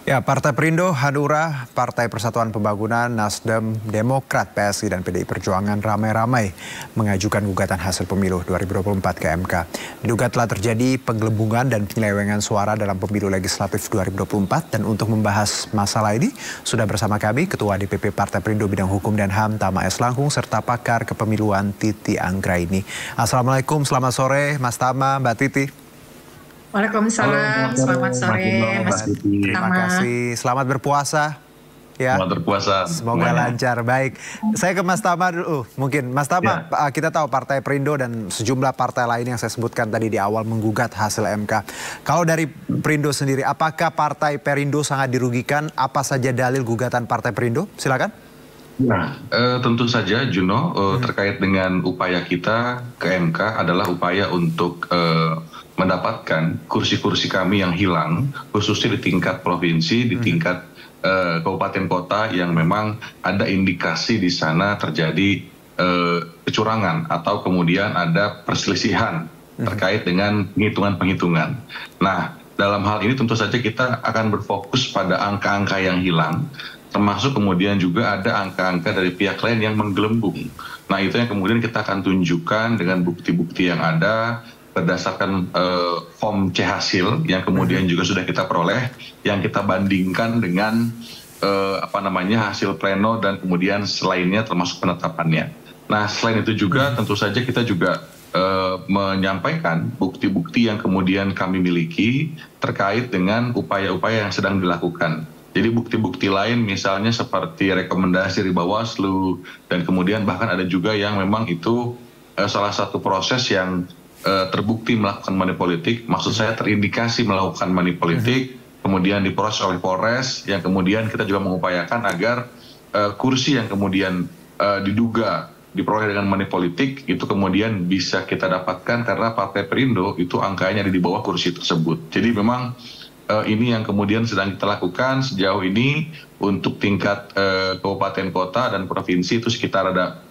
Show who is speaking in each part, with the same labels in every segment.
Speaker 1: Ya, Partai Perindo, Hanura, Partai Persatuan Pembangunan, Nasdem, Demokrat, PSI, dan PDI Perjuangan ramai-ramai mengajukan gugatan hasil pemilu 2024 ke MK. Diduga telah terjadi penggelembungan dan penyelewengan suara dalam pemilu legislatif 2024. Dan untuk membahas masalah ini, sudah bersama kami Ketua DPP Partai Perindo Bidang Hukum dan HAM Tama S. Langkung, serta pakar kepemiluan Titi Anggraini. Assalamualaikum, selamat sore Mas Tama, Mbak Titi.
Speaker 2: Waalaikumsalam, selamat sore Mas Titi.
Speaker 1: Terima kasih, selamat berpuasa. Ya.
Speaker 3: Selamat berpuasa.
Speaker 1: Semoga lancar. Baik, saya ke Mas Tama dulu. Mungkin Mas Tama, kita tahu Partai Perindo dan sejumlah partai lain yang saya sebutkan tadi di awal menggugat hasil MK. Kalau dari Perindo sendiri, apakah Partai Perindo sangat dirugikan? Apa saja dalil gugatan Partai Perindo? Silakan.
Speaker 3: Nah, tentu saja Juno, terkait dengan upaya kita ke MK adalah upaya untuk mendapatkan kursi-kursi kami yang hilang, khususnya di tingkat provinsi, di tingkat kabupaten kota yang memang ada indikasi di sana terjadi kecurangan atau kemudian ada perselisihan terkait dengan penghitungan-penghitungan. Nah, dalam hal ini tentu saja kita akan berfokus pada angka-angka yang hilang, termasuk kemudian juga ada angka-angka dari pihak lain yang menggelembung. Nah, itu yang kemudian kita akan tunjukkan dengan bukti-bukti yang ada berdasarkan form C hasil yang kemudian juga sudah kita peroleh, yang kita bandingkan dengan hasil pleno dan kemudian selainnya termasuk penetapannya. Nah, selain itu juga tentu saja kita juga menyampaikan bukti-bukti yang kemudian kami miliki terkait dengan upaya-upaya yang sedang dilakukan. Jadi bukti-bukti lain misalnya seperti rekomendasi dari Bawaslu, dan kemudian bahkan ada juga yang memang itu salah satu proses yang terbukti melakukan money politik, maksud saya terindikasi melakukan money politik, kemudian diproses oleh Polres, yang kemudian kita juga mengupayakan agar kursi yang kemudian diduga diperoleh dengan money politik itu kemudian bisa kita dapatkan karena Partai Perindo itu angkanya ada di bawah kursi tersebut. Jadi memang ini yang kemudian sedang kita lakukan sejauh ini untuk tingkat kabupaten kota dan provinsi itu sekitar ada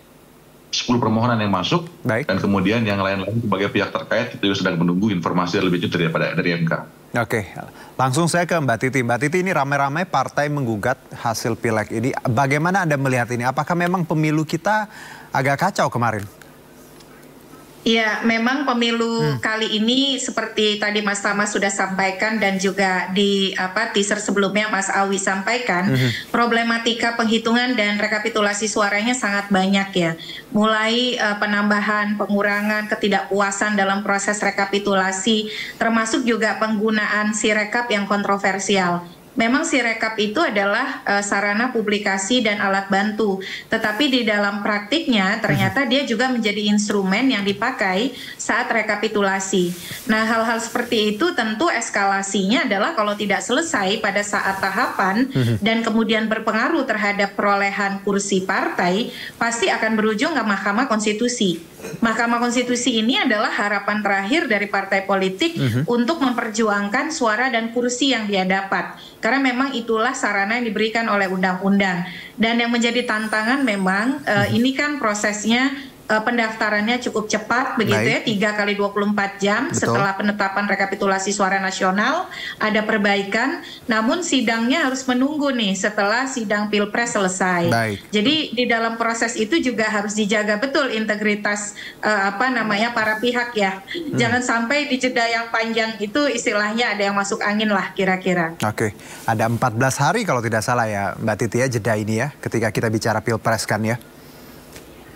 Speaker 3: 10 permohonan yang masuk. Baik. Dan kemudian yang lain-lain sebagai pihak terkait itu sedang menunggu informasi lebih lanjut dari MK.
Speaker 1: Oke, langsung saya ke Mbak Titi. Mbak Titi, ini ramai-ramai partai menggugat hasil pileg ini. Bagaimana Anda melihat ini? Apakah memang pemilu kita agak kacau kemarin?
Speaker 2: Ya, memang pemilu kali ini seperti tadi Mas Tama sudah sampaikan dan juga di teaser sebelumnya Mas Awi sampaikan, problematika penghitungan dan rekapitulasi suaranya sangat banyak ya. Mulai penambahan, pengurangan, ketidakpuasan dalam proses rekapitulasi, termasuk juga penggunaan Sirekap yang kontroversial. Memang Sirekap itu adalah sarana publikasi dan alat bantu, tetapi di dalam praktiknya ternyata dia juga menjadi instrumen yang dipakai saat rekapitulasi. Nah, hal-hal seperti itu tentu eskalasinya adalah kalau tidak selesai pada saat tahapan dan kemudian berpengaruh terhadap perolehan kursi partai, pasti akan berujung ke Mahkamah Konstitusi. Mahkamah Konstitusi ini adalah harapan terakhir dari partai politik untuk memperjuangkan suara dan kursi yang dia dapat. Karena memang itulah sarana yang diberikan oleh undang-undang. Dan yang menjadi tantangan memang ini kan prosesnya pendaftarannya cukup cepat begitu ya, 3 kali 24 jam. Betul. Setelah penetapan rekapitulasi suara nasional ada perbaikan, namun sidangnya harus menunggu nih setelah sidang Pilpres selesai. Baik. Jadi di dalam proses itu juga harus dijaga betul integritas para pihak ya. Jangan sampai di jeda yang panjang itu istilahnya ada yang masuk angin lah kira-kira.
Speaker 1: Oke, ada 14 hari kalau tidak salah ya Mbak Titi ya, jeda ini ya ketika kita bicara Pilpres kan ya.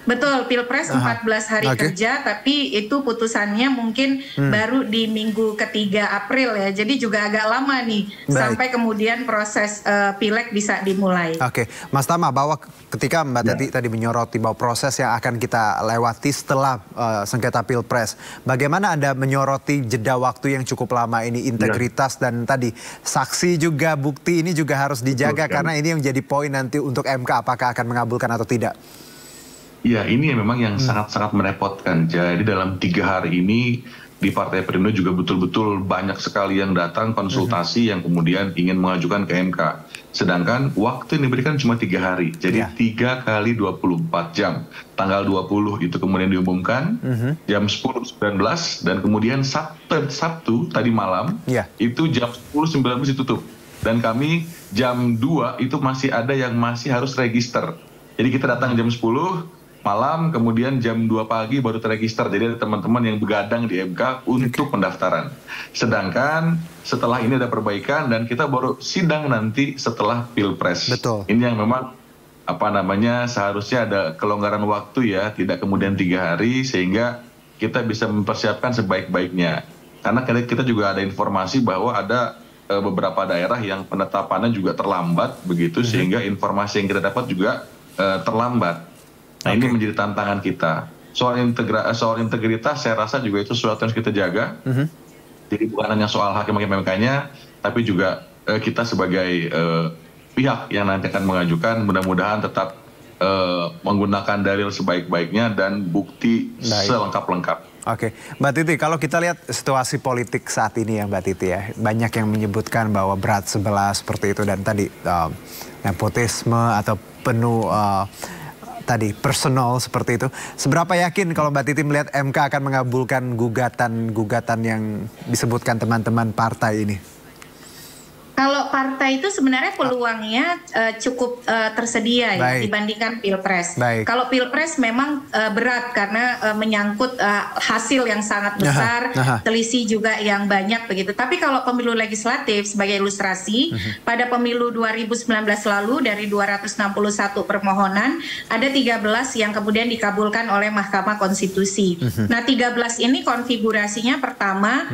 Speaker 2: Betul, Pilpres 14 hari kerja, tapi itu putusannya mungkin baru di minggu ketiga April ya. Jadi juga agak lama nih sampai kemudian proses pileg bisa dimulai.
Speaker 1: Oke, Mas Tama, bahwa ketika Mbak Titi tadi menyoroti bahwa proses yang akan kita lewati setelah sengketa Pilpres, bagaimana Anda menyoroti jeda waktu yang cukup lama ini, integritas dan tadi saksi juga, bukti ini juga harus dijaga karena ini yang menjadi poin nanti untuk MK apakah akan mengabulkan atau tidak.
Speaker 3: Ya, ini memang yang sangat-sangat merepotkan. Jadi dalam 3 hari ini di Partai Perindo juga betul-betul banyak sekali yang datang konsultasi yang kemudian ingin mengajukan ke MK. Sedangkan waktu yang diberikan cuma 3 hari. Jadi 3 kali 24 jam. Tanggal 20 itu kemudian diumumkan, jam 10.19, dan kemudian Sabtu tadi malam, itu jam 10.19 ditutup. dan kami jam 2 itu masih ada yang masih harus register. Jadi kita datang jam 10 malam, kemudian jam 2 pagi baru terregister. Jadi ada teman-teman yang begadang di MK untuk pendaftaran. Sedangkan setelah ini ada perbaikan dan kita baru sidang nanti setelah Pilpres.
Speaker 1: Betul.
Speaker 3: Ini yang memang seharusnya ada kelonggaran waktu ya, tidak kemudian 3 hari sehingga kita bisa mempersiapkan sebaik-baiknya. Karena kita juga ada informasi bahwa ada beberapa daerah yang penetapannya juga terlambat begitu, sehingga informasi yang kita dapat juga terlambat. Nah, ini menjadi tantangan kita. Soal integritas saya rasa juga itu sesuatu yang harus kita jaga. Jadi bukan hanya soal hakim-hakim MK-nya, tapi juga kita sebagai pihak yang nanti akan mengajukan, mudah-mudahan tetap menggunakan dalil sebaik-baiknya dan bukti selengkap-lengkap.
Speaker 1: Oke, Mbak Titi, kalau kita lihat situasi politik saat ini ya Mbak Titi ya, banyak yang menyebutkan bahwa berat sebelah seperti itu dan tadi nepotisme atau penuh tadi personal seperti itu. Seberapa yakin kalau Mbak Titi melihat MK akan mengabulkan gugatan yang disebutkan teman-teman partai ini?
Speaker 2: Kalau partai itu sebenarnya peluangnya cukup tersedia ya dibandingkan Pilpres. Kalau Pilpres memang berat karena menyangkut hasil yang sangat besar, selisih juga yang banyak begitu. Tapi kalau pemilu legislatif sebagai ilustrasi, pada pemilu 2019 lalu dari 261 permohonan, ada 13 yang kemudian dikabulkan oleh Mahkamah Konstitusi. Nah 13 ini konfigurasinya pertama,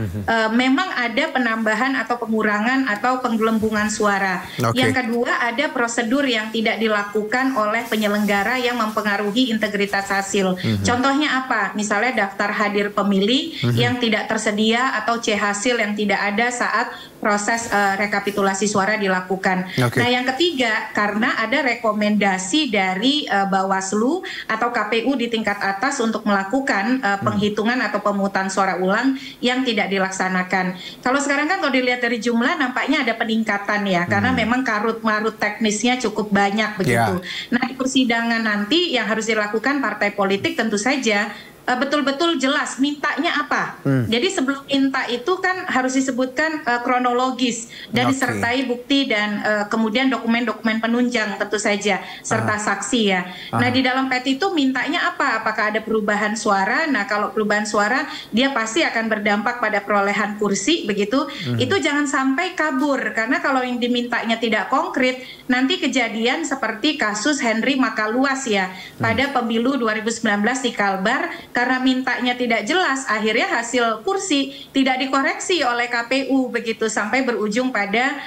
Speaker 2: memang ada penambahan atau pengurangan atau penggelembungan suara. Yang kedua ada prosedur yang tidak dilakukan oleh penyelenggara yang mempengaruhi integritas hasil. Contohnya apa? Misalnya daftar hadir pemilih yang tidak tersedia atau C hasil yang tidak ada saat proses rekapitulasi suara dilakukan. Nah yang ketiga karena ada rekomendasi dari Bawaslu atau KPU di tingkat atas untuk melakukan penghitungan atau pemungutan suara ulang yang tidak dilaksanakan. Kalau sekarang kan kalau dilihat dari jumlah nampaknya ada peningkatan ya, karena memang karut-marut teknisnya cukup banyak begitu. Nah di persidangan nanti yang harus dilakukan partai politik tentu saja betul-betul jelas mintanya apa. Jadi sebelum minta itu kan harus disebutkan kronologis dan disertai bukti dan kemudian dokumen-dokumen penunjang tentu saja serta saksi ya. Nah di dalam pet itu mintanya apa? Apakah ada perubahan suara? Nah kalau perubahan suara dia pasti akan berdampak pada perolehan kursi begitu. Itu jangan sampai kabur karena kalau yang dimintanya tidak konkret nanti kejadian seperti kasus Henry Makaluas ya pada pemilu 2019 di Kalbar. Karena mintanya tidak jelas, akhirnya hasil kursi tidak dikoreksi oleh KPU begitu sampai berujung pada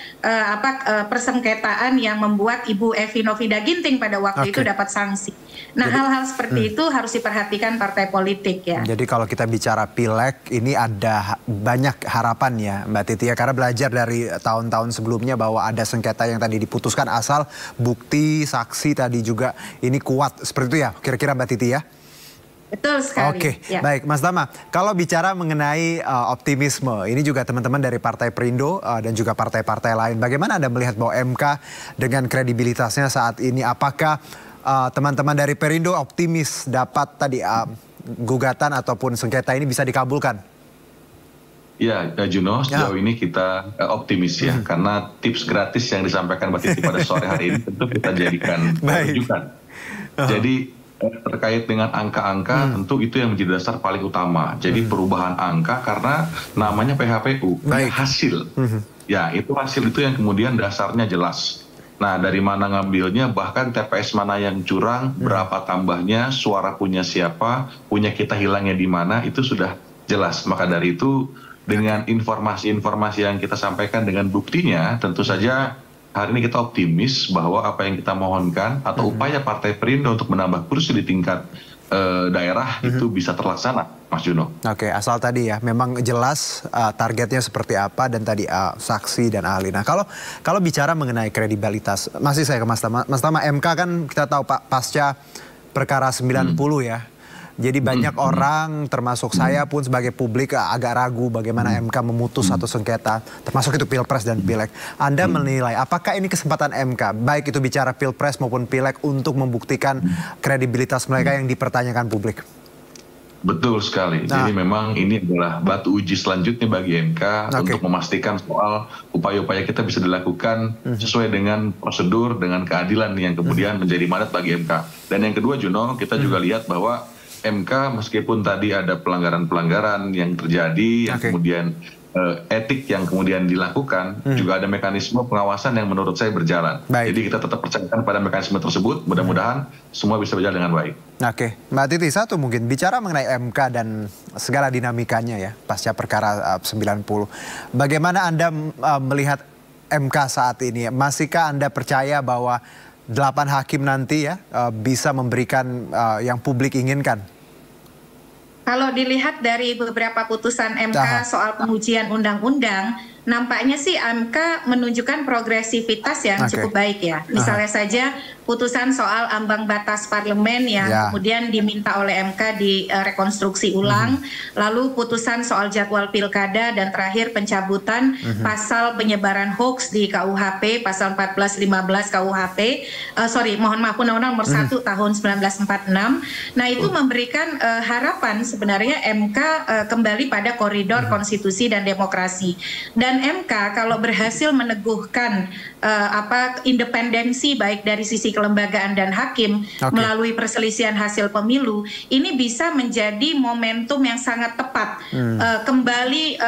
Speaker 2: persengketaan yang membuat Ibu Evi Novida Ginting pada waktu itu dapat sanksi. Nah hal-hal seperti itu harus diperhatikan partai politik ya.
Speaker 1: Jadi kalau kita bicara pileg ini ada banyak harapan ya Mbak Titi ya, karena belajar dari tahun-tahun sebelumnya bahwa ada sengketa yang tadi diputuskan asal bukti saksi tadi juga ini kuat seperti itu ya kira-kira Mbak Titi ya.
Speaker 2: Betul sekali.
Speaker 1: Baik Mas Tama, kalau bicara mengenai optimisme, ini juga teman-teman dari Partai Perindo dan juga partai-partai lain, bagaimana Anda melihat bahwa MK dengan kredibilitasnya saat ini, apakah teman-teman dari Perindo optimis dapat tadi gugatan ataupun sengketa ini bisa dikabulkan?
Speaker 3: Ya, Juno, sejauh ini kita optimis ya, karena tips gratis yang disampaikan Mbak Titi pada sore hari ini tentu kita jadikan rujukan. Jadi terkait dengan angka-angka tentu itu yang menjadi dasar paling utama. Jadi perubahan angka karena namanya PHPU, hasil. Ya, itu hasil itu yang kemudian dasarnya jelas. Nah, dari mana ngambilnya, bahkan TPS mana yang curang, berapa tambahnya, suara punya siapa, punya kita hilangnya di mana, itu sudah jelas. Maka dari itu, dengan informasi-informasi yang kita sampaikan dengan buktinya, tentu saja hari ini kita optimis bahwa apa yang kita mohonkan atau upaya Partai Perindo untuk menambah kursi di tingkat daerah itu bisa terlaksana, Mas Juno.
Speaker 1: Oke, asal tadi ya memang jelas targetnya seperti apa dan tadi saksi dan ahli. Nah kalau bicara mengenai kredibilitas, masih saya ke Mas Tama. Mas Tama, MK kan kita tahu Pak pasca perkara 90 ya. Jadi banyak orang termasuk saya pun sebagai publik agak ragu bagaimana MK memutus satu sengketa, termasuk itu Pilpres dan Pileg. Anda menilai apakah ini kesempatan MK, baik itu bicara Pilpres maupun Pileg, untuk membuktikan kredibilitas mereka yang dipertanyakan publik?
Speaker 3: Betul sekali. Jadi memang ini adalah batu uji selanjutnya bagi MK untuk memastikan soal upaya-upaya kita bisa dilakukan sesuai dengan prosedur, dengan keadilan yang kemudian menjadi mandat bagi MK. Dan yang kedua, Juno, kita juga lihat bahwa MK meskipun tadi ada pelanggaran-pelanggaran yang terjadi, yang kemudian etik yang kemudian dilakukan, juga ada mekanisme pengawasan yang menurut saya berjalan. Jadi kita tetap percayakan pada mekanisme tersebut, mudah-mudahan semua bisa berjalan dengan baik.
Speaker 1: Oke, Mbak Titi, satu mungkin bicara mengenai MK dan segala dinamikanya ya, pasca perkara 90. Bagaimana Anda melihat MK saat ini? Masihkah Anda percaya bahwa 8 hakim nanti ya bisa memberikan yang publik inginkan?
Speaker 2: Kalau dilihat dari beberapa putusan MK soal pengujian undang-undang, nampaknya sih MK menunjukkan progresivitas yang cukup baik ya. Misalnya saja putusan soal ambang batas parlemen yang kemudian diminta oleh MK direkonstruksi ulang, lalu putusan soal jadwal pilkada, dan terakhir pencabutan pasal penyebaran hoax di KUHP, pasal 14-15 KUHP, mohon maaf, Undang-Undang nomor 1 tahun 1946. Nah, itu memberikan harapan sebenarnya MK kembali pada koridor konstitusi dan demokrasi. Dan MK kalau berhasil meneguhkan independensi baik dari sisi kelembagaan dan hakim melalui perselisihan hasil pemilu, ini bisa menjadi momentum yang sangat tepat kembali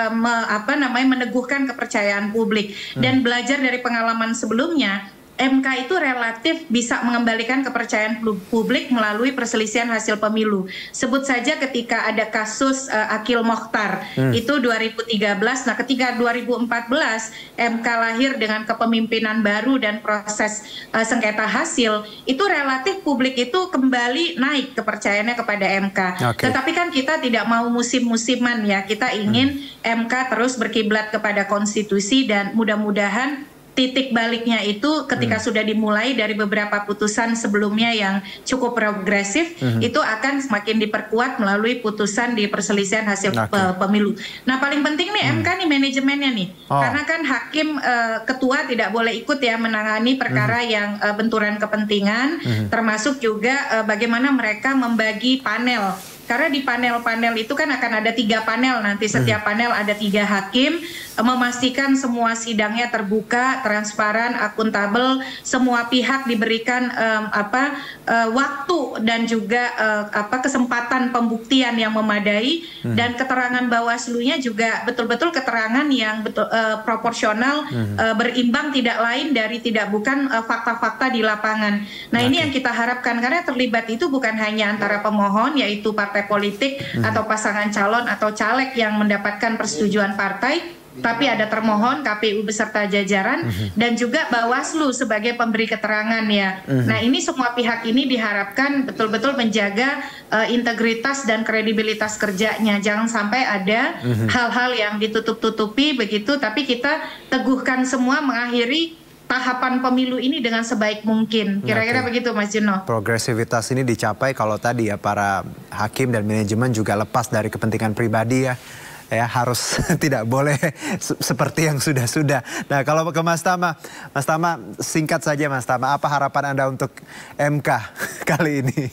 Speaker 2: meneguhkan kepercayaan publik. Dan belajar dari pengalaman sebelumnya, MK itu relatif bisa mengembalikan kepercayaan publik melalui perselisihan hasil pemilu. Sebut saja ketika ada kasus Akil Mokhtar, itu 2013. Nah, ketika 2014 MK lahir dengan kepemimpinan baru dan proses sengketa hasil, itu relatif publik itu kembali naik kepercayaannya kepada MK. Tetapi kan kita tidak mau musim-musiman ya, kita ingin MK terus berkiblat kepada konstitusi, dan mudah-mudahan titik baliknya itu ketika sudah dimulai dari beberapa putusan sebelumnya yang cukup progresif, itu akan semakin diperkuat melalui putusan di perselisihan hasil pemilu. Nah, paling penting nih MK nih manajemennya nih, karena kan hakim ketua tidak boleh ikut ya menangani perkara yang benturan kepentingan, termasuk juga bagaimana mereka membagi panel. Karena di panel-panel itu kan akan ada 3 panel nanti, setiap panel ada 3 hakim, memastikan semua sidangnya terbuka, transparan, akuntabel, semua pihak diberikan waktu dan juga kesempatan pembuktian yang memadai, dan keterangan Bawaslu-nya juga betul-betul keterangan yang proporsional, berimbang, tidak lain dari tidak bukan fakta-fakta di lapangan. Nah, ini yang kita harapkan, karena terlibat itu bukan hanya antara pemohon yaitu partai politik atau pasangan calon atau caleg yang mendapatkan persetujuan partai, tapi ada termohon, KPU beserta jajaran, dan juga Bawaslu sebagai pemberi keterangan ya. Nah, ini semua pihak ini diharapkan betul-betul menjaga integritas dan kredibilitas kerjanya. Jangan sampai ada hal-hal yang ditutup-tutupi begitu, tapi kita teguhkan semua mengakhiri tahapan pemilu ini dengan sebaik mungkin. Kira-kira begitu, Mas Juno.
Speaker 1: Progresivitas ini dicapai kalau tadi ya para hakim dan manajemen juga lepas dari kepentingan pribadi ya. Ya, harus tidak boleh seperti yang sudah-sudah. Nah, kalau ke Mas Tama singkat saja Mas Tama, apa harapan Anda untuk MK kali ini?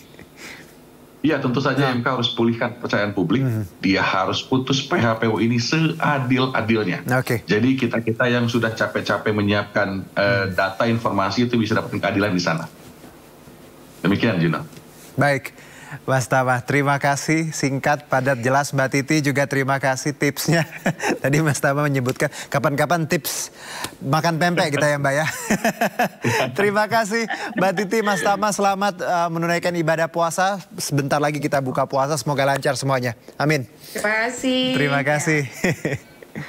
Speaker 3: Ya, tentu saja MK harus pulihkan kepercayaan publik. Dia harus putus PHPU ini seadil-adilnya. Jadi kita yang sudah capek-capek menyiapkan data informasi itu bisa dapatkan keadilan di sana. Demikian, Juno.
Speaker 1: Baik, Mas Tama, terima kasih, singkat, padat, jelas. Mbak Titi juga terima kasih tipsnya. Tadi Mas Tama menyebutkan kapan-kapan tips makan pempek kita ya Mbak ya. Terima kasih Mbak Titi, Mas Tama, selamat menunaikan ibadah puasa. Sebentar lagi kita buka puasa, semoga lancar semuanya. Amin.
Speaker 2: Terima kasih.
Speaker 1: Terima kasih.